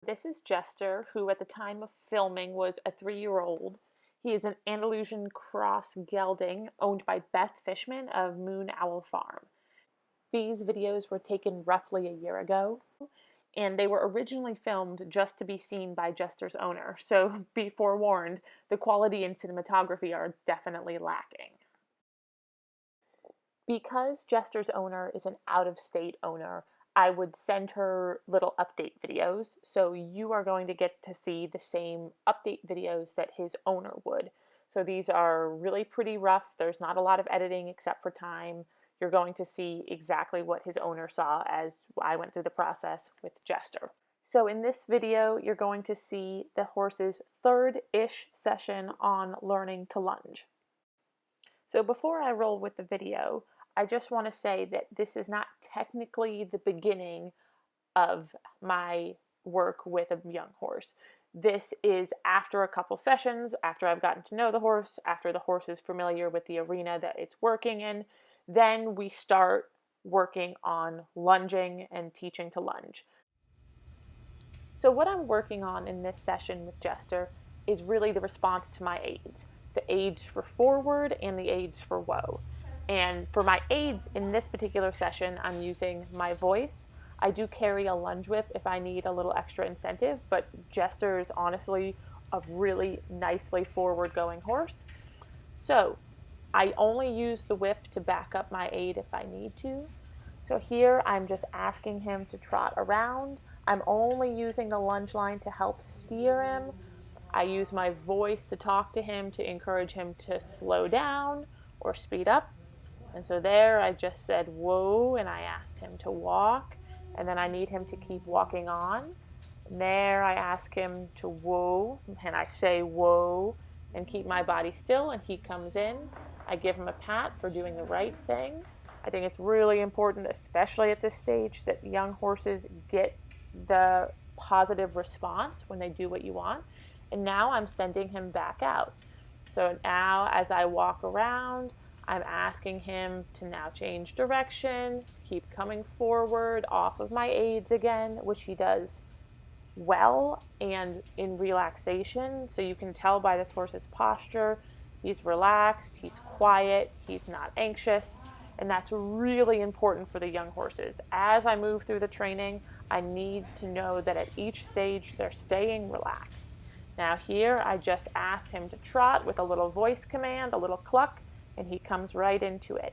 This is Jester, who at the time of filming was a 3-year-old. He is an Andalusian cross gelding owned by Beth Fishman of Moon Owl Farm. These videos were taken roughly a year ago, and they were originally filmed just to be seen by Jester's owner, so be forewarned, the quality and cinematography are definitely lacking. Because Jester's owner is an out-of-state owner, I would send her little update videos, so you are going to get to see the same update videos that his owner would. So these are really pretty rough. There's not a lot of editing except for time. You're going to see exactly what his owner saw as I went through the process with Jester. So in this video, you're going to see the horse's third-ish session on learning to lunge. So before I roll with the video, I just want to say that this is not technically the beginning of my work with a young horse. This is after a couple sessions, after I've gotten to know the horse, after the horse is familiar with the arena that it's working in, then we start working on lunging and teaching to lunge. So what I'm working on in this session with Jester is really the response to my aids. The aids for forward and the aids for whoa. And for my aids in this particular session, I'm using my voice. I do carry a lunge whip if I need a little extra incentive, but Jester is honestly a really nicely forward going horse. So I only use the whip to back up my aid if I need to. So here I'm just asking him to trot around. I'm only using the lunge line to help steer him. I use my voice to talk to him to encourage him to slow down or speed up. And so there I just said whoa, and I asked him to walk, and then I need him to keep walking on. And there I ask him to whoa, and I say whoa, and keep my body still, and he comes in. I give him a pat for doing the right thing. I think it's really important, especially at this stage, that young horses get the positive response when they do what you want. And now I'm sending him back out. So now as I walk around, I'm asking him to now change direction, keep coming forward off of my aids again, which he does well and in relaxation. So you can tell by this horse's posture, he's relaxed, he's quiet, he's not anxious, and that's really important for the young horses. As I move through the training, I need to know that at each stage they're staying relaxed. Now here, I just asked him to trot with a little voice command, a little cluck, and he comes right into it.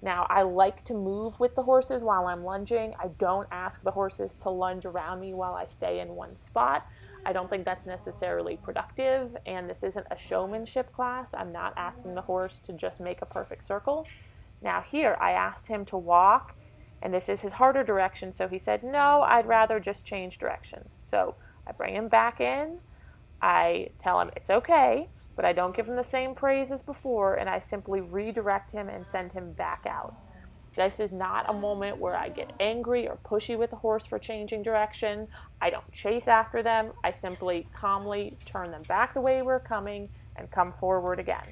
Now, I like to move with the horses while I'm lunging. I don't ask the horses to lunge around me while I stay in one spot. I don't think that's necessarily productive, and this isn't a showmanship class. I'm not asking the horse to just make a perfect circle. Now here, I asked him to walk, and this is his harder direction, so he said, no, I'd rather just change direction. So I bring him back in. I tell him it's okay, but I don't give him the same praise as before, and I simply redirect him and send him back out. This is not a moment where I get angry or pushy with the horse for changing direction. I don't chase after them. I simply calmly turn them back the way we're coming and come forward again.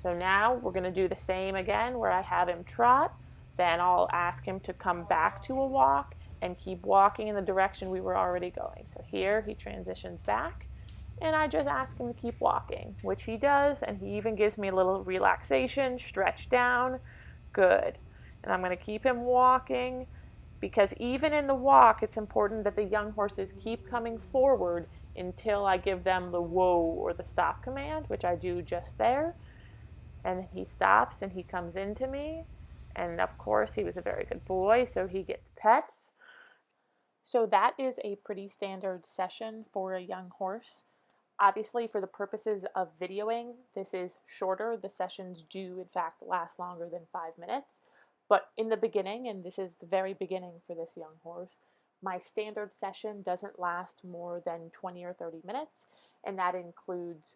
So now we're going to do the same again where I have him trot. Then I'll ask him to come back to a walk and keep walking in the direction we were already going. So here he transitions back. And I just ask him to keep walking, which he does, and he even gives me a little relaxation, stretch down. Good. And I'm going to keep him walking, because even in the walk, it's important that the young horses keep coming forward until I give them the whoa or the stop command, which I do just there. And he stops and he comes into me. And of course, he was a very good boy, so he gets pets. So that is a pretty standard session for a young horse. Obviously, for the purposes of videoing, this is shorter. The sessions do, in fact, last longer than 5 minutes. But in the beginning, and this is the very beginning for this young horse, my standard session doesn't last more than 20 or 30 minutes, and that includes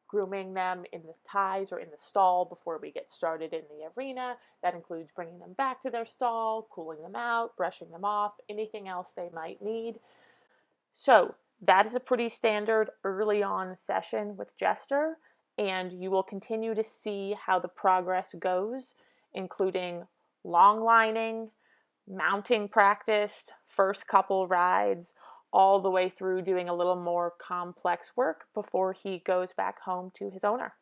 grooming them in the ties or in the stall before we get started in the arena. That includes bringing them back to their stall, cooling them out, brushing them off, anything else they might need. So that is a pretty standard early on session with Jester, and you will continue to see how the progress goes, including long lining, mounting practice, first couple rides, all the way through doing a little more complex work before he goes back home to his owner.